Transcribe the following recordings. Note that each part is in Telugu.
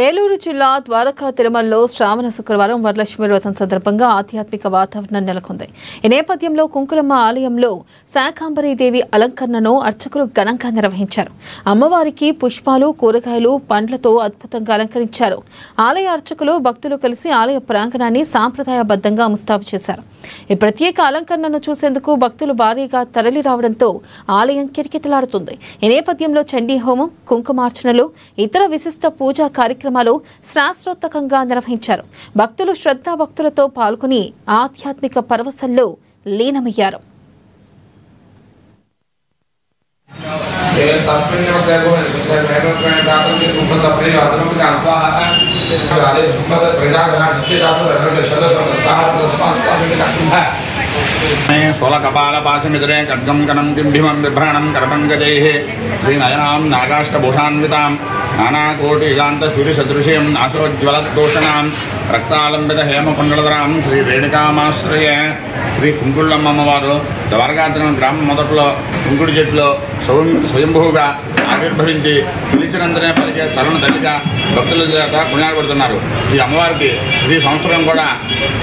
ఏలూరు జిల్లా ద్వారకా తిరుమలలో శ్రావణ శుక్రవారం వరలక్ష్మి వ్రతం సందర్భంగా ఆధ్యాత్మిక వాతావరణం నెలకొంది. ఈ నేపథ్యంలో కుంకులమ్మ ఆలయంలో శాకాంబరీదేవి అలంకరణను అర్చకులు ఘనంగా నిర్వహించారు. అమ్మవారికి పుష్పాలు, కూరగాయలు, పండ్లతో అద్భుతంగా అలంకరించారు. ఆలయ అర్చకులు, భక్తులు కలిసి ఆలయ ప్రాంగణాన్ని సాంప్రదాయబద్ధంగా ముస్తాబు చేశారు. ఈ ప్రత్యేక అలంకరణను చూసేందుకు భక్తులు భారీగా తరలి రావడంతో ఆలయం కిటకిటలాడుతుంది. ఈ నేపథ్యంలో చండీ హోమం, కుంకుమార్చనలు, ఇతర విశిష్ట పూజా కార్యక్రమాలు శాస్త్రోక్తంగా నిర్వహించారు. భక్తులు శ్రద్ధాభక్తులతో పాల్గొని ఆధ్యాత్మిక పరవశంలో లీనమయ్యారు. सोलकपालपाशमिदुरे खड्गं कनं किम्भिमं बिभ्रणं करपङ्कजैः श्रीनयनां नागाष्टभूषान्वितां नानाकोटिकान्तसूर्यसदृशीं नासोज्ज्वलदोषणां रक्तालम्बितहेमकुण्डलधरां श्रीरेणुकामाश्रये శ్రీ కుంకుళ్ళమ్మ అమ్మవారు ద్వారకాతిరుమల గ్రామం మొదట్లో కుంకుడు చెట్లు స్వయంభూగా ఆవిర్భవించి పిలిచినంతనే పలికే చలన తల్లిగా భక్తుల చేత కొనియాడబడుతున్నారు. ఈ అమ్మవారికి ఈ సంవత్సరం కూడా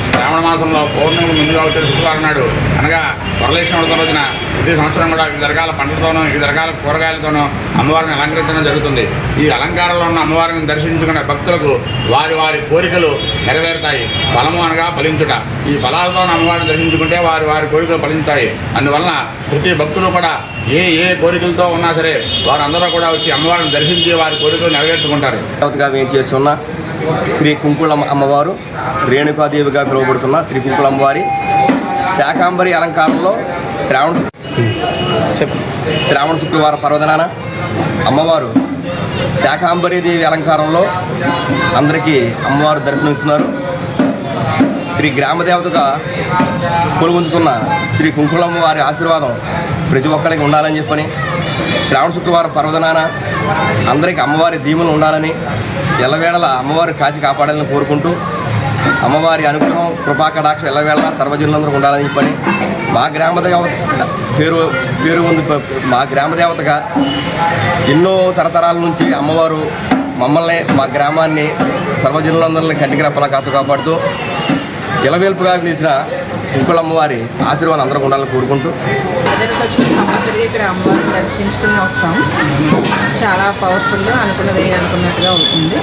శ్రావణ మాసంలో పౌర్ణమి ముందుగా వచ్చే శుక్రవారం నాడు అనగా వరలక్ష్మి వ్రతం రోజున ప్రతి సంవత్సరం కూడా వివిధ రకాల పంటలతోనూ వివిధ రకాల కూరగాయలతోనూ అమ్మవారిని అలంకరించడం జరుగుతుంది. ఈ అలంకారంలో ఉన్న అమ్మవారిని దర్శించుకునే భక్తులకు వారి వారి కోరికలు నెరవేరుతాయి. ఫలము అనగా ఫలించుట. ఈ ఫలాలతో అమ్మవారిని దర్శించుకుంటే వారి వారి కోరికలు ఫలించుతాయి. అందువలన ప్రతి భక్తులు కూడా ఏ కోరికలతో ఉన్నా సరే వారందరూ కూడా వచ్చి అమ్మవారిని దర్శించి వారి కోరికలు నెరవేర్చుకుంటారు. చేస్తున్న శ్రీ కుంకుళమ్మ అమ్మవారు, రేణుకాదేవిగా పిలువబడుతున్న శ్రీ కుంకుళమ్మవారి శాకాంబరి అలంకారంలో శ్రావణ శుక్రవారం పర్వదినాన అమ్మవారు శాకాంబరీదేవి అలంకారంలో అందరికీ అమ్మవారు దర్శనమిస్తున్నారు. శ్రీ గ్రామదేవతగా కొలువుంచుతున్న శ్రీ కుంకుళమ్మ వారి ఆశీర్వాదం ప్రతి ఒక్కరికి ఉండాలని చెప్పని, శ్రావణ శుక్రవారం పర్వదినాన అందరికీ అమ్మవారి దీవెనలు ఉండాలని, ఎల్లవేళలా అమ్మవారి కాచి కాపాడాలని కోరుకుంటూ, అమ్మవారి అనుగ్రహం, కృపాకటాక్ష ఎల్లవేళలా సర్వజనులందరూ ఉండాలని చెప్పని, మా గ్రామదేవత పేరు ఉంది. మా గ్రామదేవతగా ఎన్నో తరతరాల నుంచి అమ్మవారు మమ్మల్ని, మా గ్రామాన్ని, సర్వజనులందరినీ కంటికి రెప్పలా కాపాడుతూ ఎలవేల్పుగా నిలిచిన కుంకుళమ్మవారి ఆశీర్వాదం అందరూ ఉండాలని కోరుకుంటూ కంపల్సరీగా ఇక్కడ అమ్మవారిని దర్శించుకుని వస్తాం. చాలా పవర్ఫుల్గా అనుకున్నట్టుగా అవుతుంది.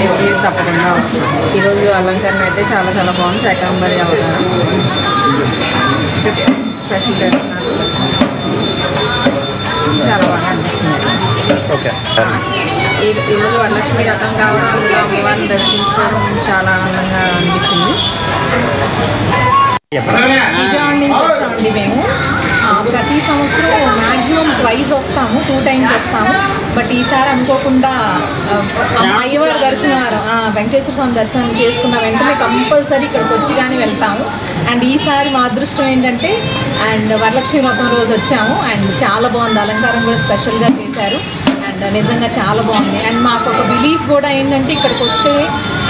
ఎవ్రీ తప్పకుండా వస్తాం. ఈరోజు అలంకరణ అయితే చాలా చాలా బాగుంది. శాకాంబరి అవతారం స్పెషల్ దర్శనాలు చాలా బాగా అనిపించింది. ఓకే, ఈరోజు వరలక్ష్మి వ్రతం కావడం, అమ్మవారిని దర్శించుకోవడం చాలా ఆనందంగా అనిపించింది. విజయవాడ నుంచి వచ్చామండి మేము. ప్రతి సంవత్సరం మ్యాక్సిమం ట్వైస్ వస్తాము, 2 times వస్తాము. బట్ ఈసారి అనుకోకుండా అయ్యవారి దర్శనవారం వెంకటేశ్వర స్వామి దర్శనం చేసుకున్న వెంటనే కంపల్సరీ ఇక్కడికి వచ్చి కానీ వెళ్తాము. అండ్ ఈసారి మా అదృష్టం ఏంటంటే వరలక్ష్మి వ్రతం రోజు వచ్చాము. అండ్ చాలా బాగుంది, అలంకారం కూడా స్పెషల్గా చేశారు. అండ్ నిజంగా చాలా బాగుంది. అండ్ మాకు ఒక బిలీఫ్ కూడా ఏంటంటే ఇక్కడికి వస్తే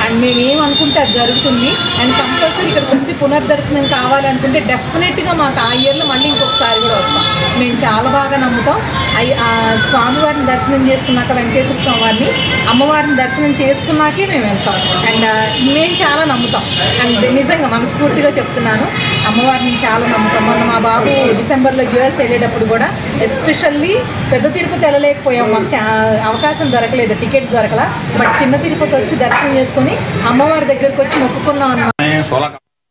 అండ్ మేము ఏమనుకుంటే అది జరుగుతుంది. అండ్ కంపల్సరీ ఇక్కడికి వచ్చి పునర్దర్శనం కావాలనుకుంటే డెఫినెట్గా మాకు ఆ ఇయర్లో మళ్ళీ ఇంకొకసారి కూడా వస్తాం. మేము చాలా బాగా నమ్ముతాం. స్వామివారిని దర్శనం చేసుకున్నాక, వెంకటేశ్వర స్వామివారిని, అమ్మవారిని దర్శనం చేసుకున్నాకే మేము వెళ్తాం. అండ్ మేము చాలా నమ్ముతాం. అండ్ నిజంగా మనస్ఫూర్తిగా చెప్తున్నాను, అమ్మవారిని చాలా నమ్ముతాం. మొన్న మా బాబు డిసెంబర్లో US వెళ్ళేటప్పుడు కూడా ఎస్పెషల్లీ పెద్ద తిరుపతి వెళ్ళలేకపోయాం. మాకు అవకాశం దొరకలేదు, టికెట్స్ దొరకలా. బట్ చిన్న తిరుపతి వచ్చి దర్శనం చేసుకొని అమ్మవారి దగ్గరకు వచ్చి మొక్కుకున్నాం అన్నమాట.